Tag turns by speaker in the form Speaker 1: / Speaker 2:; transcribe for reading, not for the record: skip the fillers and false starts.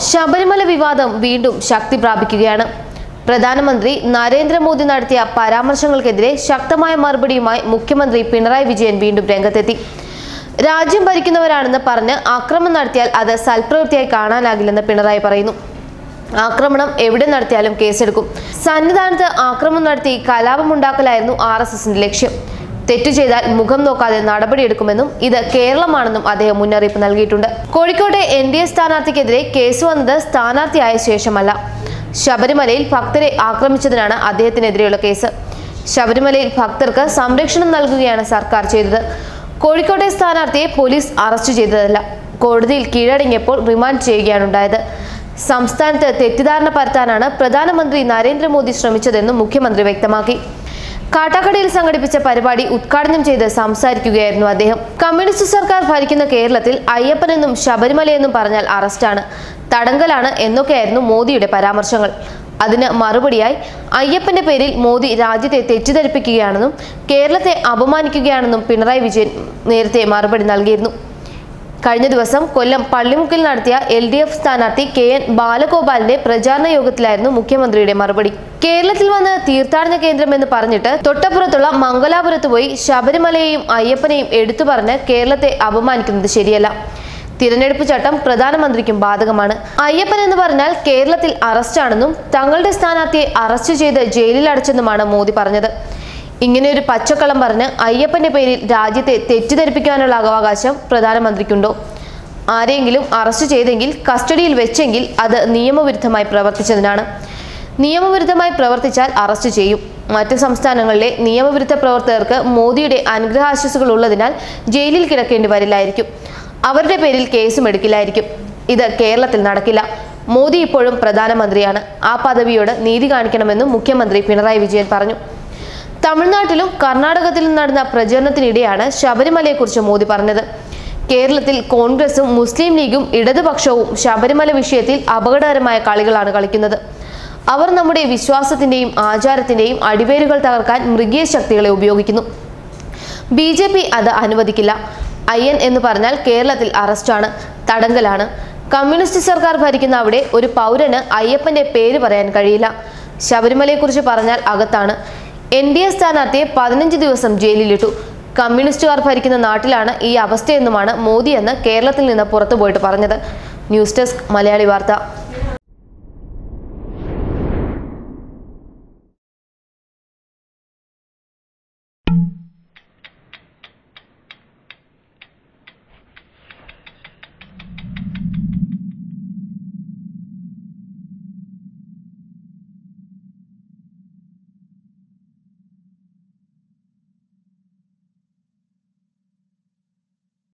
Speaker 1: ശബരിമല വിവാദം വീണ്ടും ശക്തി പ്രാപിക്കുകയാണ്. പ്രധാനമന്ത്രി നരേന്ദ്രമോദി നടത്തിയ പരാമർശങ്ങൾക്കെതിരെ ശക്തമായ മറുപടിയുമായി മുഖ്യമന്ത്രി പിണറായി വിജയൻ വീണ്ടും രംഗത്തെത്തി. രാജ്യം ഭരിക്കുന്നവരാണെന്ന് പറഞ്ഞ് ആക്രമണം നടത്തിയാൽ അത് സൽപ്രവൃത്തിയായി കാണാനാകില്ലെന്ന് പിണറായി പറയുന്നു. ആക്രമണം എവിടെ നടത്തിയാലും കേസെടുക്കും. സന്നിധാനത്ത് ആക്രമണം നടത്തി കലാപമുണ്ടാക്കലായിരുന്നു RSSന്റെ ലക്ഷ്യം. തെറ്റു ചെയ്താൽ മുഖം നോക്കാതെ നടപടിയെടുക്കുമെന്നും ഇത് കേരളമാണെന്നും അദ്ദേഹം മുന്നറിയിപ്പ് നൽകിയിട്ടുണ്ട്. കോഴിക്കോട്ടെ NDA സ്ഥാനാർത്ഥിക്കെതിരെ കേസ് വന്നത് സ്ഥാനാർത്ഥിയായ ശേഷമല്ല. ശബരിമലയിൽ ഭക്തരെ ആക്രമിച്ചതിനാണ് അദ്ദേഹത്തിനെതിരെയുള്ള കേസ്. ശബരിമലയിൽ ഭക്തർക്ക് സംരക്ഷണം നൽകുകയാണ് സർക്കാർ ചെയ്തത്. കോഴിക്കോട്ടെ സ്ഥാനാർത്ഥിയെ പോലീസ് അറസ്റ്റ് ചെയ്തതല്ല, കോടതിയിൽ കീഴടങ്ങിയപ്പോൾ റിമാൻഡ് ചെയ്യുകയാണ് ഉണ്ടായത്. സംസ്ഥാനത്ത് തെറ്റിദ്ധാരണ പരത്താനാണ് പ്രധാനമന്ത്രി നരേന്ദ്രമോദി ശ്രമിച്ചതെന്നും മുഖ്യമന്ത്രി വ്യക്തമാക്കി. കാട്ടാക്കടയിൽ സംഘടിപ്പിച്ച പരിപാടി ഉദ്ഘാടനം ചെയ്ത് സംസാരിക്കുകയായിരുന്നു അദ്ദേഹം. കമ്മ്യൂണിസ്റ്റ് സർക്കാർ ഭരിക്കുന്ന കേരളത്തിൽ അയ്യപ്പനെന്നും ശബരിമലയെന്നും പറഞ്ഞാൽ അറസ്റ്റാണ്, തടങ്കലാണ് എന്നൊക്കെയായിരുന്നു മോദിയുടെ പരാമർശങ്ങൾ. അതിന് മറുപടിയായി അയ്യപ്പന്റെ പേരിൽ മോദി രാജ്യത്തെ തെറ്റിദ്ധരിപ്പിക്കുകയാണെന്നും കേരളത്തെ അപമാനിക്കുകയാണെന്നും പിണറായി വിജയൻ നേരത്തെ മറുപടി നൽകിയിരുന്നു. കഴിഞ്ഞ ദിവസം കൊല്ലം പള്ളിമുക്കിൽ നടത്തിയ LDF സ്ഥാനാർത്ഥി KN ബാലഗോപാലിന്റെ പ്രചാരണ യോഗത്തിലായിരുന്നു മുഖ്യമന്ത്രിയുടെ മറുപടി. കേരളത്തിൽ വന്ന് തീർത്ഥാടന കേന്ദ്രമെന്ന് പറഞ്ഞിട്ട് തൊട്ടപ്പുറത്തുള്ള മംഗലാപുരത്ത് പോയി ശബരിമലയെയും അയ്യപ്പനെയും എടുത്തു പറഞ്ഞ് കേരളത്തെ അപമാനിക്കുന്നത് ശരിയല്ല. തിരഞ്ഞെടുപ്പ് ചട്ടം പ്രധാനമന്ത്രിക്കും ബാധകമാണ്. അയ്യപ്പൻ എന്ന് പറഞ്ഞാൽ കേരളത്തിൽ അറസ്റ്റാണെന്നും തങ്ങളുടെ സ്ഥാനാർത്ഥിയെ അറസ്റ്റ് ചെയ്ത് ജയിലിൽ അടച്ചെന്നുമാണ് മോദി പറഞ്ഞത്. ഇങ്ങനെയൊരു പച്ചക്കള്ളം പറഞ്ഞ് അയ്യപ്പന്റെ പേരിൽ രാജ്യത്തെ തെറ്റിദ്ധരിപ്പിക്കാനുള്ള അവകാശം പ്രധാനമന്ത്രിക്കുണ്ടോ? ആരെങ്കിലും അറസ്റ്റ് ചെയ്തെങ്കിൽ, കസ്റ്റഡിയിൽ വെച്ചെങ്കിൽ അത് നിയമവിരുദ്ധമായി പ്രവർത്തിച്ചതിനാണ്. നിയമവിരുദ്ധമായി പ്രവർത്തിച്ചാൽ അറസ്റ്റ് ചെയ്യും. മറ്റ് സംസ്ഥാനങ്ങളിലെ നിയമവിരുദ്ധ പ്രവർത്തകർക്ക് മോദിയുടെ അനുഗ്രഹാശിസുകൾ ഉള്ളതിനാൽ ജയിലിൽ കിടക്കേണ്ടി വരില്ലായിരിക്കും. അവരുടെ പേരിൽ കേസും എടുക്കില്ലായിരിക്കും. ഇത് കേരളത്തിൽ നടക്കില്ല. മോദി ഇപ്പോഴും പ്രധാനമന്ത്രിയാണ്. ആ പദവിയോട് നീതി കാണിക്കണമെന്നും മുഖ്യമന്ത്രി പിണറായി വിജയൻ പറഞ്ഞു. തമിഴ്നാട്ടിലും കർണാടകത്തിലും നടന്ന പ്രചരണത്തിനിടെയാണ് ശബരിമലയെക്കുറിച്ച് മോദി പറഞ്ഞത്. കേരളത്തിൽ കോൺഗ്രസും മുസ്ലിം ലീഗും ഇടതുപക്ഷവും ശബരിമല വിഷയത്തിൽ അപകടകരമായ കളികളാണ് കളിക്കുന്നത്. അവർ നമ്മുടെ വിശ്വാസത്തിന്റെയും ആചാരത്തിന്റെയും അടിവേരുകൾ തകർക്കാൻ മൃഗീയ ശക്തികളെ ഉപയോഗിക്കുന്നു. BJP അത് അനുവദിക്കില്ല. അയ്യൻ എന്ന് പറഞ്ഞാൽ കേരളത്തിൽ അറസ്റ്റാണ്, തടങ്കലാണ്. കമ്മ്യൂണിസ്റ്റ് സർക്കാർ ഭരിക്കുന്ന അവിടെ ഒരു പൗരന് അയ്യപ്പന്റെ പേര് പറയാൻ കഴിയില്ല. ശബരിമലയെക്കുറിച്ച് പറഞ്ഞാൽ അകത്താണ്. NDA സ്ഥാനാർത്ഥിയെ 15 ദിവസം ജയിലിലിട്ടു. കമ്മ്യൂണിസ്റ്റുകാർ ഭരിക്കുന്ന നാട്ടിലാണ് ഈ അവസ്ഥയെന്നുമാണ് മോദിയെന്ന് കേരളത്തിൽ നിന്ന് പുറത്തുപോയിട്ട് പറഞ്ഞത്. ന്യൂസ് ഡെസ്ക് മലയാളി വാർത്ത.